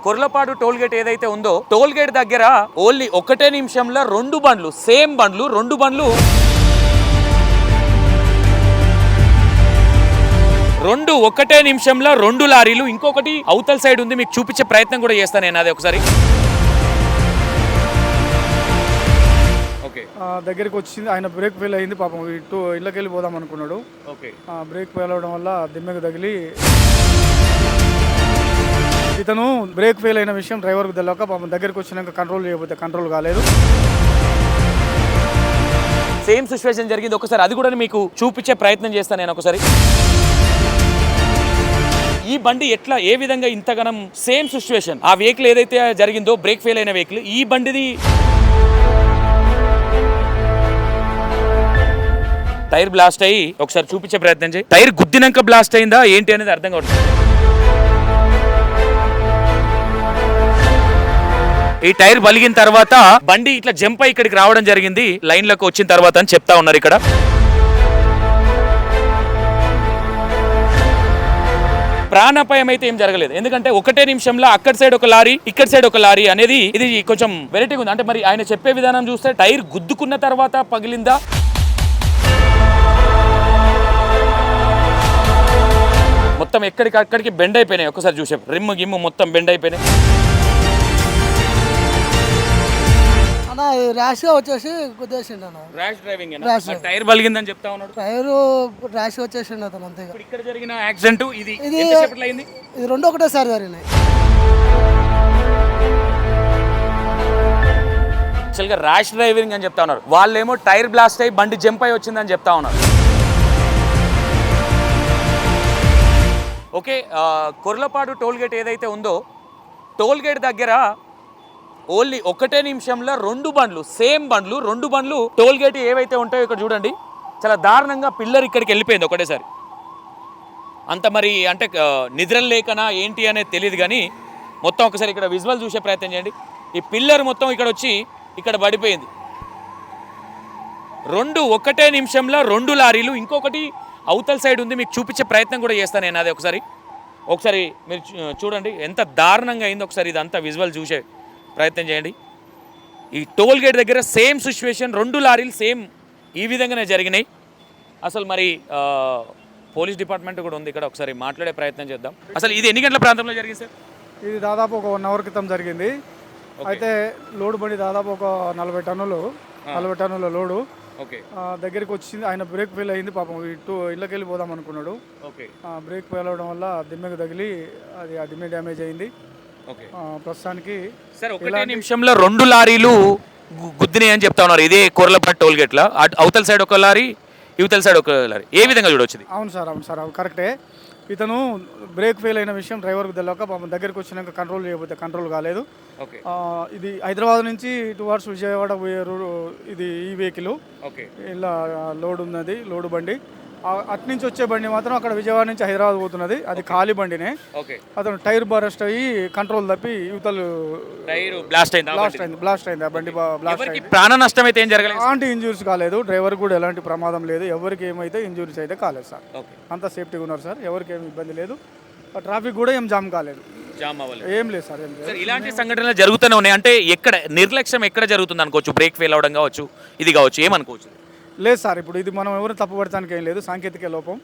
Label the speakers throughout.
Speaker 1: Korlapadu toll gate ఏదైతే ఉందో toll gate దగ్గర ఓన్లీ ఒకటే నిమిషంలో రెండు బండ్లు సేమ్ బండ్లు ఒకటే నిమిషంలో రెండు లారీలు ఇంకొకటి అవతల సైడ్ ఉంది మీకు చూపించే ప్రయత్నం కూడా చేస్తాను నేను అది ఒకసారి
Speaker 2: దగ్గరికి వచ్చింది. ఆయన బ్రేక్ ఫెయిల్ అయింది పాపం. ఇటు ఇళ్ళకి వెళ్ళి పోదాం అనుకున్నాడు. బ్రేక్ ఫెయిల్ అవడం వల్ల దిమ్మెకు తగిలి ఇతను బ్రేక్ ఫెయిల్ అయిన విషయం డ్రైవర్కు తెలియక పాపం దగ్గరికి వచ్చినాక కంట్రోల్ చేయకపోతే కంట్రోల్ కాలేదు.
Speaker 1: సేమ్ సిచ్యువేషన్ జరిగింది. ఒకసారి అది కూడా మీకు చూపించే ప్రయత్నం చేస్తాను నేను ఒకసారి. ఈ బండి ఎట్లా ఏ విధంగా ఇంతగానం సేమ్ సిచ్యువేషన్ ఆ వెహికల్ ఏదైతే జరిగిందో బ్రేక్ ఫెయిల్ అయిన వెహికల్ ఈ బండిది టైర్ బ్లాస్ట్ అయ్యి ఒకసారి చూపించే ప్రయత్నం చేయి. టైర్ గుద్దినాక బ్లాస్ట్ అయిందా ఏంటి అనేది అర్థం కావట్లేదు. ఈ టైర్ బలిగిన తర్వాత బండి ఇట్లా జంప్ అయ్యి ఇక్కడికి రావడం జరిగింది లైన్ లోకి వచ్చిన తర్వాత అని చెప్తా ఉన్నారు ఇక్కడ. ప్రాణాపాయం అయితే ఏం జరగలేదు. ఎందుకంటే ఒకటే నిమిషంలో అక్కడ సైడ్ ఒక లారీ ఇక్కడ సైడ్ ఒక లారీ అనేది ఇది కొంచెం వెరైటీగా ఉంది. అంటే మరి ఆయన చెప్పే విధానం చూస్తే టైర్ గుద్దుకున్న తర్వాత పగిలిందా మొత్తం ఎక్కడికి బెండ్ అయిపోయినాయి. ఒకసారి చూసే రిమ్ గిమ్ము మొత్తం బెండ్ అయిపోయినాయి.
Speaker 3: ర్యాష్గా వచ్చేసి గుద్దేసిండు.
Speaker 1: ర్యాష్ డ్రైవింగ్ టైర్ బలిగిందని చెప్తా ఉన్నాడు.
Speaker 3: టైర్ ర్యాష్గా వచ్చేసిండు అతను అంతే.
Speaker 1: ఇక్కడ జరిగిన యాక్సిడెంట్ ఇది
Speaker 3: రెండు ఒకటేసారి జరిగినాయి.
Speaker 1: యాక్చువల్గా ర్యాష్ డ్రైవింగ్ అని చెప్తా ఉన్నారు. వాళ్ళేమో టైర్ బ్లాస్ట్ అయ్యి బండి జంప్ అయి వచ్చిందని చెప్తా ఉన్నారు. ఓకే, కొర్లపాడు టోల్ గేట్ ఏదైతే ఉందో టోల్ గేట్ దగ్గర ఓన్లీ ఒకటే నిమిషంలో రెండు బండ్లు టోల్ గేట్ ఏవైతే ఉంటాయో ఇక్కడ చూడండి చాలా దారుణంగా పిల్లర్ ఇక్కడికి వెళ్ళిపోయింది ఒకటేసారి. అంత మరి అంటే నిద్రలు లేకనా ఏంటి అనేది తెలియదు కానీ మొత్తం ఒకసారి ఇక్కడ విజువల్ చూసే ప్రయత్నం చేయండి. ఈ పిల్లర్ మొత్తం ఇక్కడ వచ్చి ఇక్కడ పడిపోయింది. ఒకటే నిమిషంలో రెండు లారీలు ఇంకొకటి అవతల సైడ్ ఉంది మీకు చూపించే ప్రయత్నం కూడా చేస్తాను నేను అది ఒకసారి మీరు చూడండి ఎంత దారుణంగా అయింది. ఒకసారి ఇదంతా విజువల్ చూసే ప్రయత్నం చేయండి. ఈ టోల్ గేట్ దగ్గర సేమ్ సిచ్యువేషన్ రెండు లారీలు సేమ్ ఈ విధంగానే జరిగినాయి. అసలు మరి పోలీస్ డిపార్ట్మెంట్ కూడా ఉంది ఇక్కడ, ఒకసారి మాట్లాడే ప్రయత్నం చేద్దాం. అసలు ఇది ఎన్ని గంటల ప్రాంతంలో జరిగింది సార్?
Speaker 2: ఇది దాదాపు ఒక 1 అవర్ క్రితం జరిగింది. అయితే లోడు బండి దాదాపు ఒక 40 టన్నుల లోడు దగ్గరికి వచ్చింది. ఆయన బ్రేక్ ఫెయిల్ అయింది పాపం. ఇటు ఇళ్ళకి వెళ్ళి పోదాం అనుకున్నాడు. బ్రేక్ ఫెయిల్ అవడం వల్ల దిమ్మెకు తగిలి అది ఆ దిమ్మె డ్యామేజ్ అయింది. ప్రస్తుతానికి
Speaker 1: సార్ ఒకటే నిమిషంలో రెండు లారీలు గుద్దినాయి అని చెప్తా ఉన్నారు. ఇదే కొర్లపాడు టోల్ గేట్ లో అవతల సైడ్ ఒక లారీ ఇవతల సైడ్ ఒక లారీ ఏ విధంగా చూడొచ్చింది?
Speaker 2: అవును సార్ కరెక్టే. ఇతను బ్రేక్ ఫెయిల్ అయిన విషయం డ్రైవర్కు తెలియక పాపం దగ్గరికి వచ్చినాక కంట్రోల్ చేయకపోతే కంట్రోల్ కాలేదు. ఇది హైదరాబాద్ నుంచి టువార్డ్స్ విజయవాడ పోయే ఇది ఈ వెహికల్ ఇలా లోడ్ ఉన్నది, లోడు బండి. అట్నుంచి వచ్చే బండి మాత్రం అక్కడ విజయవాడ నుంచి హైదరాబాద్ పోతున్నది. అది ఖాళీ బండినే. అతను టైర్ బరస్ట్ అయ్యి కంట్రోల్ తప్పి యువతలు బ్లాస్ట్ అయింది. ఆ బండి బ్లాస్ట్ అయింది.
Speaker 1: ప్రాణ నష్టం అయితే ఏం జరగలేదు,
Speaker 2: ఎలాంటి ఇంజూరీస్ కాలేదు. డ్రైవర్ కూడా ఎలాంటి ప్రమాదం లేదు. ఎవరికి ఏమైతే ఇంజూరీస్ అయితే కాలేదు సార్. అంతా సేఫ్టీగా ఉన్నారు సార్. ఎవరికి ఏమి ఇబ్బంది లేదు. ట్రాఫిక్ కూడా ఏం జామ్ కాలేదు, ఏం లేదు సార్.
Speaker 1: ఇలాంటి సంఘటనలు జరుగుతూనే ఉన్నాయి. అంటే ఎక్కడ నిర్లక్ష్యం ఎక్కడ జరుగుతుంది అనుకోవచ్చు? బ్రేక్ ఫెయిల్ అవడం కావచ్చు, ఇది కావచ్చు, ఏమనుకోవచ్చు?
Speaker 2: లేదు సార్, ఇప్పుడు ఇది మనం ఎవరు తప్పుపడటానికి ఏం లేదు, సాంకేతిక లోపం.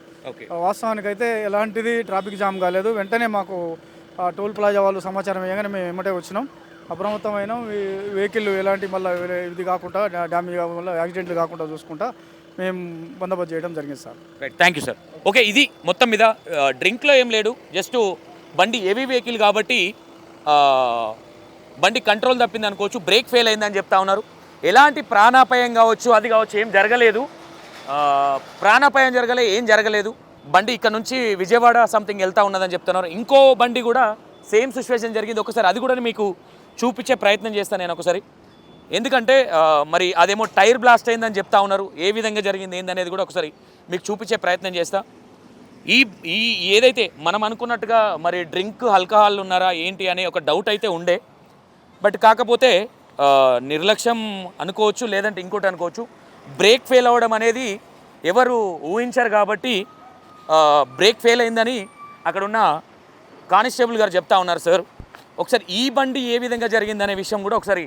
Speaker 2: వాస్తవానికి అయితే ఎలాంటిది ట్రాఫిక్ జామ్ కాలేదు. వెంటనే మాకు టోల్ ప్లాజా వాళ్ళు సమాచారం ఇవ్వగానే మేము వెంటనే వచ్చినాం. అప్రమత్తమైన వెహికల్ ఎలాంటి మళ్ళీ ఇది కాకుండా డ్యామేజ్ వల్ల యాక్సిడెంట్లు కాకుండా చూసుకుంటా మేము బందోబస్తు చేయడం జరిగింది sir.
Speaker 1: Right, thank you sir. Okay, ఇది మొత్తం మీద డ్రింక్లో ఏం లేదు, జస్ట్ బండి హెవీ వెహికల్ కాబట్టి బండి కంట్రోల్ తప్పింది అనుకోవచ్చు. బ్రేక్ ఫెయిల్ అయిందని చెప్తా ఉన్నారు. ఎలాంటి ప్రాణాపాయం కావచ్చు అది కావచ్చు ఏం జరగలేదు. ప్రాణాపాయం ఏం జరగలేదు. బండి ఇక్కడ నుంచి విజయవాడ సంథింగ్ వెళ్తూ ఉన్నదని చెప్తున్నారు. ఇంకో బండి కూడా సేమ్ సిచ్యువేషన్ జరిగింది. ఒకసారి అది కూడా మీకు చూపించే ప్రయత్నం చేస్తాను నేను ఒకసారి. ఎందుకంటే మరి అదేమో టైర్ బ్లాస్ట్ అయిందని చెప్తా ఉన్నారు. ఏ విధంగా జరిగింది ఏందనేది కూడా ఒకసారి మీకు చూపించే ప్రయత్నం చేస్తా. ఈ ఏదైతే మనం అనుకున్నట్టుగా మరి డ్రింక్ ఆల్కహాల్ ఉన్నారా ఏంటి అనే ఒక డౌట్ అయితే ఉండే. బట్ కాకపోతే నిర్లక్ష్యం అనుకోవచ్చు, లేదంటే ఇంకోటి అనుకోవచ్చు. బ్రేక్ ఫెయిల్ అవ్వడం అనేది ఎవరు ఊహించారు కాబట్టి బ్రేక్ ఫెయిల్ అయిందని అక్కడ ఉన్న కానిస్టేబుల్ గారు చెప్తా ఉన్నారు. సార్ ఒకసారి ఈ బండి ఏ విధంగా జరిగిందనే విషయం కూడా ఒకసారి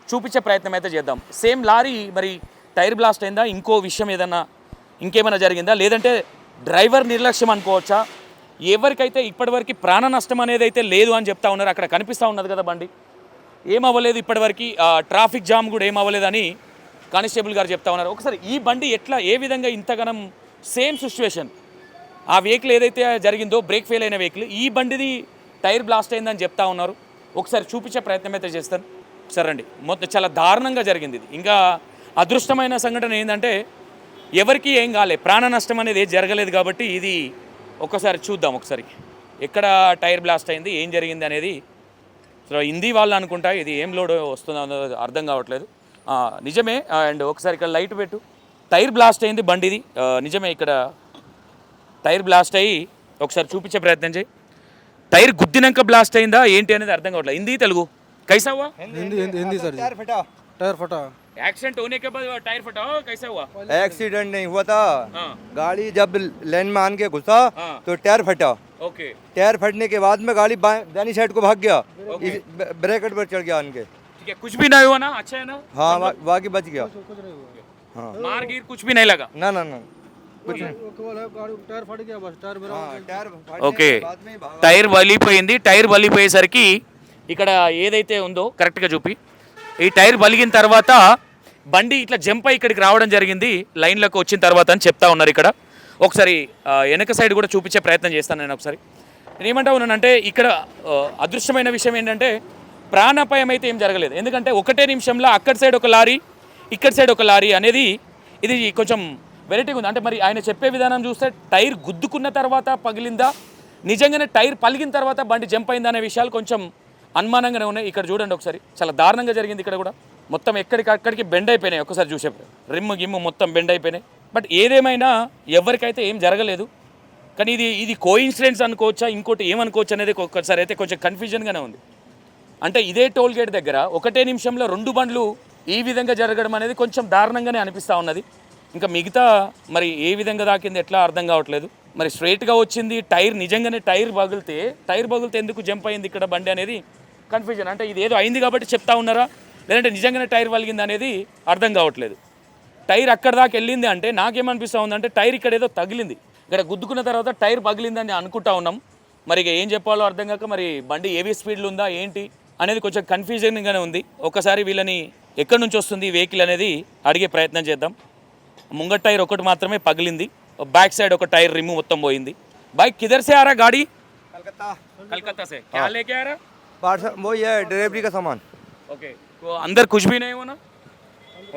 Speaker 1: చూపించే ప్రయత్నం అయితే చేద్దాం. సేమ్ లారీ మరి టైర్ బ్లాస్ట్ అయిందా, ఇంకో విషయం ఏదన్నా ఇంకేమైనా జరిగిందా, లేదంటే డ్రైవర్ నిర్లక్ష్యం అనుకోవచ్చా? ఎవరికైతే ఇప్పటివరకు ప్రాణ నష్టం అనేది అయితే లేదు అని చెప్తా ఉన్నారు. అక్కడ కనిపిస్తూ ఉన్నది కదా బండి, ఏమవ్వలేదు ఇప్పటివరకు, ట్రాఫిక్ జామ్ కూడా ఏమవ్వలేదని కానిస్టేబుల్ గారు చెప్తా ఉన్నారు. ఒకసారి ఈ బండి ఎట్లా ఏ విధంగా ఇంతగానం సేమ్ సిచ్యువేషన్, ఆ వెహికల్ ఏదైతే జరిగిందో బ్రేక్ ఫెయిల్ అయిన వెహికల్, ఈ బండిది టైర్ బ్లాస్ట్ అయిందని చెప్తా ఉన్నారు. ఒకసారి చూపించే ప్రయత్నం అయితే చేస్తాను. సరే అండి, మొత్తం చాలా దారుణంగా జరిగింది ఇది. ఇంకా అదృష్టమైన సంఘటన ఏంటంటే ఎవరికి ఏం కాలే, ప్రాణ నష్టం అనేది ఏది జరగలేదు. కాబట్టి ఇది ఒకసారి చూద్దాం. ఒకసారి ఎక్కడ టైర్ బ్లాస్ట్ అయింది, ఏం జరిగింది అనేది. సో హిందీ వాళ్ళు అనుకుంటా, ఇది ఏం లోడ్ వస్తుందో అర్థం కావట్లేదు. నిజమే. అండ్ ఒకసారి ఇక్కడ లైట్ పెట్టు. టైర్ బ్లాస్ట్ అయింది బండిది, నిజమే. ఇక్కడ టైర్ బ్లాస్ట్ అయ్యి ఒకసారి చూపించే ప్రయత్నం చేయి. టైర్ గుద్దినాక బ్లాస్ట్ అయిందా ఏంటి అనేది అర్థం కావట్లేదు. హిందీ తెలుగు कैसा हुआ?
Speaker 4: हिंदी सर। टायर फटा।
Speaker 1: एक्सीडेंट होने के बाद टायर फटा हो, कैसा हुआ?
Speaker 4: एक्सीडेंट नहीं हुआ था।
Speaker 1: हाँ।
Speaker 4: गाड़ी जब लाइन में आन के घुसा
Speaker 1: हाँ।
Speaker 4: तो टायर फटा।
Speaker 1: ओके।
Speaker 4: टायर फटने के बाद में गाड़ी दानी साइड को भाग गया, ब्रेकेट पर चढ़ गया आन के।
Speaker 1: ठीक है, कुछ भी नहीं हुआ ना? अच्छा है ना?
Speaker 4: हाँ, बाकी बच गया। हाँ,
Speaker 1: मार गिर कुछ भी नहीं लगा?
Speaker 4: ना ना ना कुछ नहीं।
Speaker 2: టైర్ ఫట్ గయా బస్ టైర్
Speaker 4: हाँ, टायर फटने
Speaker 1: ఓకే,
Speaker 4: के बाद में भागा।
Speaker 1: టైర్ వలిపోయింది. టైర్ వలిపోయేసరికి ఇక్కడ ఏదైతే ఉందో కరెక్ట్గా చూపి, ఈ టైర్ వలిగిన తర్వాత బండి ఇట్లా జంప్ అయ్యి ఇక్కడికి రావడం జరిగింది, లైన్లోకి వచ్చిన తర్వాత అని చెప్తా ఉన్నారు. ఇక్కడ ఒకసారి వెనక సైడ్ కూడా చూపించే ప్రయత్నం చేస్తాను నేను. ఒకసారి నేను ఏమంటా ఉన్నానంటే ఇక్కడ అదృష్టమైన విషయం ఏంటంటే ప్రాణాపాయం అయితే ఏం జరగలేదు. ఎందుకంటే ఒకటే నిమిషంలో అక్కడి సైడ్ ఒక లారీ, ఇక్కడ సైడ్ ఒక లారీ అనేది ఇది కొంచెం వెరైటీగా ఉంది. అంటే మరి ఆయన చెప్పే విధానం చూస్తే టైర్ గుద్దుకున్న తర్వాత పగిలిందా, నిజంగానే టైర్ పలిగిన తర్వాత బండి జంప్ అయిందా అనే విషయాలు కొంచెం అనుమానంగానే ఉన్నాయి. ఇక్కడ చూడండి ఒకసారి, చాలా దారుణంగా జరిగింది. ఇక్కడ కూడా మొత్తం ఎక్కడికి బెండ్ అయిపోయినాయి. ఒకసారి చూసే రిమ్ము గిమ్ము మొత్తం బెండ్ అయిపోయినాయి. బట్ ఏదేమైనా ఎవరికైతే ఏం జరగలేదు. కానీ ఇది కోఇన్సిడెన్స్ అనుకోవచ్చా, ఇంకోటి ఏమనుకోవచ్చు అనేది ఒక్కసారి అయితే కొంచెం కన్ఫ్యూజన్గానే ఉంది. అంటే ఇదే టోల్ గేట్ దగ్గర ఒకటే నిమిషంలో 2 బండ్లు ఈ విధంగా జరగడం అనేది కొంచెం దారుణంగానే అనిపిస్తూ ఉన్నది. ఇంకా మిగతా మరి ఏ విధంగా దాకింది ఎట్లా అర్థం కావట్లేదు. మరి స్ట్రైట్గా వచ్చింది టైర్, నిజంగానే టైర్ పగిలితే ఎందుకు జంప్ అయింది ఇక్కడ బండి అనేది కన్ఫ్యూజన్. అంటే ఇది ఏదో అయింది కాబట్టి చెప్తా ఉన్నారా, లేదంటే నిజంగానే టైర్ పగిలింది అనేది అర్థం కావట్లేదు. టైర్ అక్కడ దాకా వెళ్ళింది అంటే నాకేమనిపిస్తూ ఉందంటే టైర్ ఇక్కడ ఏదో తగిలింది, ఇక్కడ గుద్దుకున్న తర్వాత టైర్ పగిలిందని అనుకుంటా ఉన్నాం. మరి ఇక ఏం చెప్పాలో అర్థం కాక మరి బండి ఏవీ స్పీడ్లు ఉందా ఏంటి అనేది కొంచెం కన్ఫ్యూజన్గానే ఉంది. ఒకసారి వీళ్ళని ఎక్కడి నుంచి వస్తుంది వెహికల్ అనేది అడిగే ప్రయత్నం చేద్దాం. ముంగట టైర్ ఒకటి మాత్రమే పగిలింది, बैक साइड ఒక టైర్ రిమూవ్ మొత్తం పోయింది. भाई किधर से आ रहा गाड़ी? कलकत्ता से। क्या लेके आ रहा?
Speaker 4: पार्सल वो ये डिलीवरी का सामान।
Speaker 1: ओके, तो अंदर कुछ भी नहीं हुआ ना?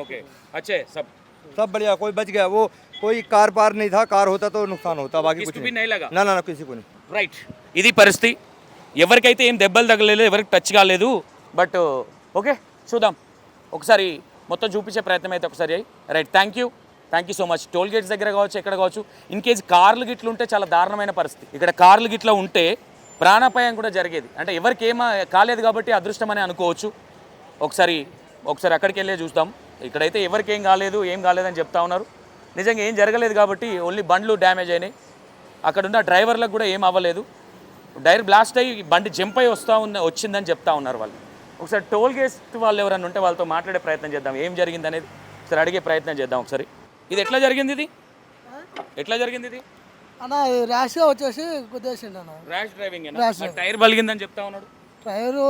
Speaker 1: ओके, अच्छे
Speaker 4: सब बढ़िया, कोई बच गया। वो कोई कार पार नहीं था, कार होता तो नुकसान होता, बाकी कुछ
Speaker 1: भी नहीं लगा।
Speaker 4: ना ना ना किसी को नहीं।
Speaker 1: రైట్, ఇది పరిస్థితి. ఎవరికైతే ఏం దెబ్బలు తగలేదు, ఎవరికి టచ్ కాలేదు. బట్ ఓకే, చూద్దాం ఒకసారి మొత్తం చూపించే ప్రయత్నం అయితే ఒకసారి అయ్యి. Right, thank you so much. Toll gates దగ్గర కావచ్చు, ఎక్కడ కావచ్చు, ఇన్ కేసు కార్లు గిట్లు ఉంటే చాలా దారుణమైన పరిస్థితి. ఇక్కడ కార్లు గిట్ల ఉంటే ప్రాణాపాయం కూడా జరిగేది. అంటే ఎవరికి ఏమా కాలేదు కాబట్టి అదృష్టం అని అనుకోవచ్చు. ఒకసారి అక్కడికి వెళ్ళే చూస్తాం. ఇక్కడైతే ఎవరికి ఏం కాలేదని చెప్తా ఉన్నారు. నిజంగా ఏం జరగలేదు కాబట్టి ఓన్లీ బండ్లు డ్యామేజ్ అయినాయి. అక్కడున్న డ్రైవర్లకు కూడా ఏం అవ్వలేదు. టైర్ బ్లాస్ట్ అయ్యి బండి జంప్ అయ్యి వచ్చిందని చెప్తా ఉన్నారు వాళ్ళు. ఒకసారి టోల్ గేట్ వాళ్ళు ఎవరైనా ఉంటే వాళ్ళతో మాట్లాడే ప్రయత్నం చేద్దాం, ఏం జరిగింది అనేది ఒకసారి అడిగే ప్రయత్నం చేద్దాం. ఒకసారి ఇది ఎట్లా జరిగింది ఇది
Speaker 3: అన్న ర్యాష్గా వచ్చేసి గుద్దేసిండు అన్న.
Speaker 1: ర్యాష్ డ్రైవింగ్, టైర్ బలిగిందని చెప్తా ఉన్నాడు.
Speaker 3: టైరు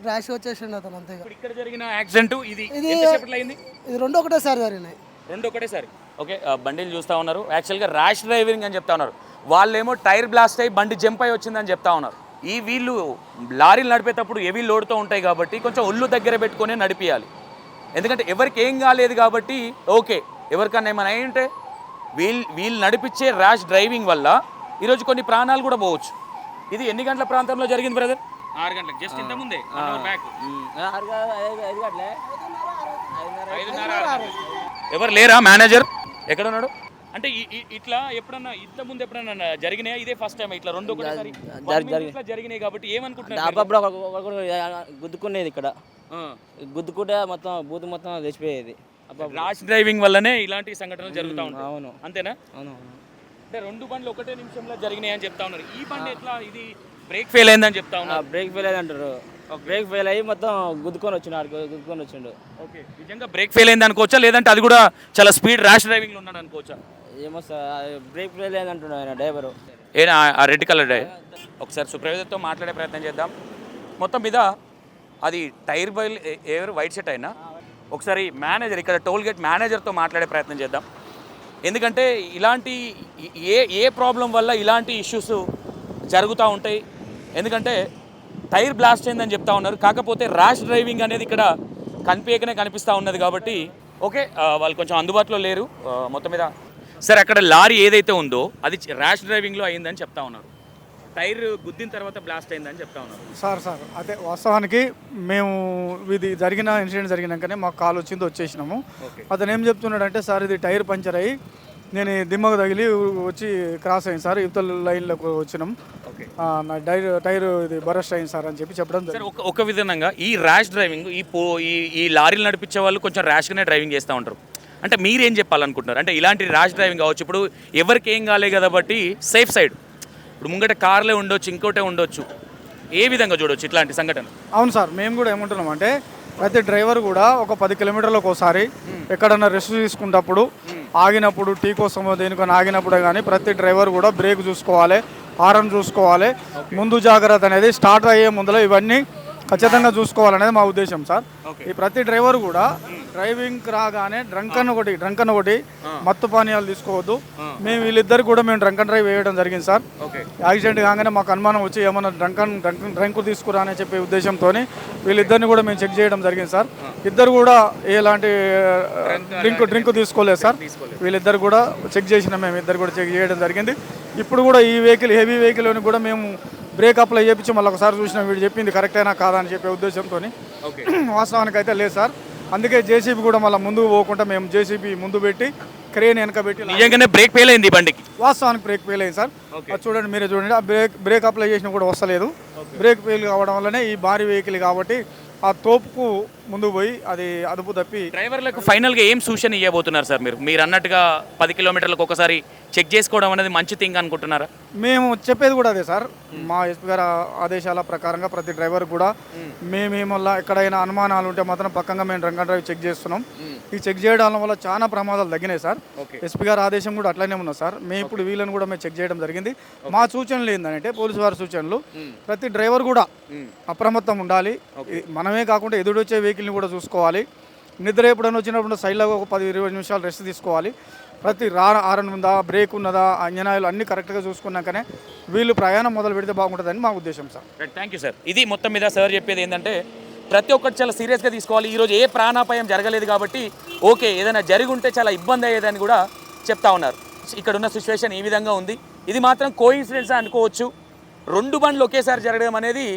Speaker 3: ర్యాష్గా వచ్చేసిండు అతను అంతే.
Speaker 1: ఇక్కడ జరిగిన యాక్సిడెంట్ ఇది ఎంతసేపట్లో అయింది?
Speaker 3: ఇది 2 ఒకటేసారి జరిగినాయి.
Speaker 1: 2 ఒకటేసారి. ఓకే, బండిలు చూస్తూ ఉన్నారు. యాక్చువల్గా ర్యాష్ డ్రైవింగ్ అని చెప్తా ఉన్నారు. వాళ్ళేమో టైర్ బ్లాస్ట్ అయ్యి బండి జంప్ అయ్యి వచ్చిందని చెప్తా ఉన్నారు. వీళ్ళు లారీలు నడిపేటప్పుడు హెవీ లోడ్తో ఉంటాయి కాబట్టి కొంచెం ఒళ్ళు దగ్గర పెట్టుకునే నడిపియాలి. ఎందుకంటే ఎవరికి ఏం కాలేదు కాబట్టి ఓకే. ఎవరికన్నా ఏమైనా అయి ఉంటే వీళ్ళు నడిపించే ర్యాష్ డ్రైవింగ్ వల్ల ఈరోజు కొన్ని ప్రాణాలు కూడా పోవచ్చు. ఇది ఎన్ని గంటల ప్రాంతంలో జరిగింది బ్రదర్? 6 గంటలకు, జస్ట్ ఇంత ముందే బ్యాక్. ఎవరు లేరా? మేనేజర్ ఎక్కడ ఉన్నాడు? అంటే ఇట్లా ఎప్పుడన్నా ఇంత ముందు ఎప్పుడన్నా జరిగినాయా? ఇదే ఫస్ట్ టైం ఇట్లా 2 ఒకటేసారి ఇట్లా జరిగినాయి కాబట్టి ఏమనుకుంటున్నారు?
Speaker 5: గుద్దుకునేది ఇక్కడ గుద్దుకుంటే మొత్తం బూత్ మొత్తం తెచ్చిపోయేది.
Speaker 1: ర్యాష్ డ్రైవింగ్ వల్లనే ఇలాంటి సంఘటనలు జరుగుతూ ఉంటాయి.
Speaker 5: అవును,
Speaker 1: అంతేనా?
Speaker 5: అవును.
Speaker 1: అంటే 2 బండ్లు ఒకటే నిమిషంలో జరిగినాయి అని చెప్తా ఉన్నారు. ఈ బండి ఎట్లా ఇది బ్రేక్ ఫెయిల్ అయిందని చెప్తా ఉన్నారు.
Speaker 5: బ్రేక్ ఫెయిల్ అయ్యి అంటారు. బ్రేక్ ఫెయిల్ అయ్యి మొత్తం గుద్దుకొని వచ్చిండు.
Speaker 1: ఓకే, నిజంగా బ్రేక్ ఫెయిల్ అయింది అనుకోవచ్చా, లేదంటే అది కూడా చాలా స్పీడ్ ర్యాష్ డ్రైవింగ్లో ఉన్నాడు అనుకోవచ్చా?
Speaker 5: ఏమో సార్, బ్రేక్ ఫెయిల్ అయ్యింది అంటున్నాడు ఆయన డ్రైవరు.
Speaker 1: ఏనా ఆ రెడ్ కలర్ డ్రైవర్? ఒకసారి సుప్రవేదతో మాట్లాడే ప్రయత్నం చేద్దాం. మొత్తం మీద అది టైర్ బైల్ ఎవరు వైట్ షర్ట్ అయినా ఒకసారి మేనేజర్, ఇక్కడ టోల్ గేట్ మేనేజర్తో మాట్లాడే ప్రయత్నం చేద్దాం. ఎందుకంటే ఇలాంటి ఏ ప్రాబ్లం వల్ల ఇలాంటి ఇష్యూస్ జరుగుతూ ఉంటాయి. ఎందుకంటే టైర్ బ్లాస్ట్ అయిందని చెప్తా ఉన్నారు, కాకపోతే ర్యాష్ డ్రైవింగ్ అనేది ఇక్కడ కనిపిస్తూ ఉన్నది కాబట్టి ఓకే, వాళ్ళు కొంచెం అందుబాటులో లేరు. మొత్తం మీద సరే, అక్కడ లారీ ఏదైతే ఉందో అది ర్యాష్ డ్రైవింగ్లో అయిందని చెప్తా ఉన్నారు, టైర్ గుద్దిన తర్వాత బ్లాస్ట్ అయిందని చెప్తా ఉన్నారు.
Speaker 2: సార్ అదే వాస్తవానికి మేము ఇది జరిగిన ఇన్సిడెంట్ జరిగినాకనే మాకు కాల్ వచ్చింది, వచ్చేసినాము. అతను ఏం చెప్తున్నాడంటే, సార్ ఇది టైర్ పంచర్ అయ్యి నేను దిమ్మకు తగిలి వచ్చి క్రాస్ అయింది సార్, ఇవతల లైన్లోకి వచ్చినాం, నా టైర్ ఇది బరస్ట్ అయింది సార్ అని చెప్పడం
Speaker 1: సార్. ఒక విధంగా ఈ ర్యాష్ డ్రైవింగ్ ఈ లారీలు నడిపించే వాళ్ళు కొంచెం ర్యాష్గానే డ్రైవింగ్ చేస్తూ ఉంటారు. అంటే మీరేం చెప్పాలనుకుంటున్నారు? అంటే ఇలాంటి ర్యాష్ డ్రైవింగ్ కావచ్చు, ఇప్పుడు ఎవరికి ఏం కాలే కాబట్టి సేఫ్ సైడ్, ఇప్పుడు ముంగట కార్లే ఉండొచ్చు, ఇంకోటే ఉండొచ్చు, ఏ విధంగా చూడవచ్చు ఇట్లాంటి సంఘటన?
Speaker 2: అవును సార్, మేము కూడా ఏమంటున్నాం అంటే ప్రతి డ్రైవర్ కూడా ఒక 10 కిలోమీటర్లకు ఒకసారి ఎక్కడన్నా రెస్ట్ తీసుకున్నప్పుడు, ఆగినప్పుడు, టీ కోసమో దేనికన్నా ఆగినప్పుడే కానీ ప్రతి డ్రైవర్ కూడా బ్రేక్ చూసుకోవాలి, హారన్ చూసుకోవాలి, ముందు జాగ్రత్త అనేది స్టార్ట్ అయ్యే ముందులో ఇవన్నీ ఖచ్చితంగా చూసుకోవాలనేది మా ఉద్దేశం సార్. ఈ ప్రతి డ్రైవర్ కూడా డ్రైవింగ్ రాగానే డ్రంకన్ ఒకటి మత్తు పానీయాలు తీసుకోవద్దు. మేము వీళ్ళిద్దరు కూడా మేము డ్రంకన్ డ్రైవ్ వేయడం జరిగింది సార్. యాక్సిడెంట్ కాగానే మాకు అనుమానం వచ్చి ఏమన్నా డ్రంక్ తీసుకురా అని చెప్పే ఉద్దేశంతో వీళ్ళిద్దరిని కూడా మేము చెక్ చేయడం జరిగింది సార్. ఇద్దరు కూడా ఎలాంటి డ్రింక్ తీసుకోలేదు సార్. వీళ్ళిద్దరు కూడా చెక్ చేసినాం, మేము ఇద్దరు కూడా చెక్ చేయడం జరిగింది. ఇప్పుడు కూడా ఈ వెహికల్, హెవీ వెహికల్ని కూడా మేము బ్రేక్ అప్లై చేయించి మళ్ళీ ఒకసారి చూసినా వీడు చెప్పింది కరెక్టైనా కాదా అని చెప్పే ఉద్దేశంతో వాస్తవానికి అయితే లేదు సార్. అందుకే జేసీబీ కూడా మళ్ళీ ముందుకు పోకుండా మేము జేసీబీ ముందు పెట్టి క్రేన్ వెనక పెట్టి
Speaker 1: నిజంగానే బ్రేక్ ఫెయిల్ అయింది బండికి.
Speaker 2: వాస్తవానికి బ్రేక్ ఫెయిల్ అయింది సార్. అది చూడండి, మీరే చూడండి, ఆ బ్రేక్ అప్లై చేసినా కూడా వస్తలేదు. బ్రేక్ ఫెయిల్ కావడం వల్లనే ఈ భారీ వెహికల్ కాబట్టి ఆ తోపుకు ముందుకు పోయి అది అదుపు తప్పి.
Speaker 1: డ్రైవర్లకు ఫైనల్గా ఏం సూచన ఇవ్వబోతున్నారు సార్? మీరు అన్నట్టుగా 10 కిలోమీటర్లకు ఒకసారి చెక్ చేసుకోవడం అనేది మంచి థింగ్ అనుకుంటున్నారా?
Speaker 2: మేము చెప్పేది కూడా అదే సార్. మా ఎస్పీ గారి ఆదేశాల ప్రకారంగా ప్రతి డ్రైవర్ కూడా మేమేమల్లా ఎక్కడైనా అనుమానాలు ఉంటే మాత్రం పక్కంగా మేము డ్రంక్ అండ్ డ్రైవ్ చెక్ చేస్తున్నాం. ఈ చెక్ చేయడం వల్ల చాలా ప్రమాదాలు తగ్గినాయి సార్. ఎస్పీ గారి ఆదేశం కూడా అట్లనే ఉన్నది సార్. మేము ఇప్పుడు వీళ్ళని కూడా మేము చెక్ చేయడం జరిగింది. మా సూచనలు ఏంటంటే, పోలీసు వారి సూచనలు, ప్రతి డ్రైవర్ కూడా అప్రమత్తం ఉండాలి. మనమే కాకుండా ఎదుడొచ్చే వెహికల్ని కూడా చూసుకోవాలి. నిద్ర ఎప్పుడైనా వచ్చినప్పుడు సైడ్లో ఒక 10-20 నిమిషాలు రెస్ట్ తీసుకోవాలి. ప్రతి హారన్ ఉందా, బ్రేక్ ఉన్నదా, ఇంజనాయిలు అన్నీ కరెక్ట్గా చూసుకున్నాకనే వీళ్ళు ప్రయాణం మొదలు పెడితే బాగుంటుందని మా ఉద్దేశం సార్.
Speaker 1: Thank you sir. ఇది మొత్తం మీద సార్ చెప్పేది ఏంటంటే, ప్రతి ఒక్కటి చాలా సీరియస్గా తీసుకోవాలి. ఈరోజు ఏ ప్రాణాపాయం జరగలేదు కాబట్టి ఓకే, ఏదైనా జరిగి ఉంటే చాలా ఇబ్బంది అయ్యేదని కూడా చెప్తా ఉన్నారు. ఇక్కడ ఉన్న సిచ్యువేషన్ ఈ విధంగా ఉంది. ఇది మాత్రం కోఇన్సిడెన్స్ అనుకోవచ్చు. 2 బండ్లు ఒకేసారి జరగడం అనేది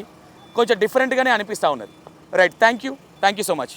Speaker 1: కొంచెం డిఫరెంట్గానే అనిపిస్తూ ఉన్నది. Right, thank you so much.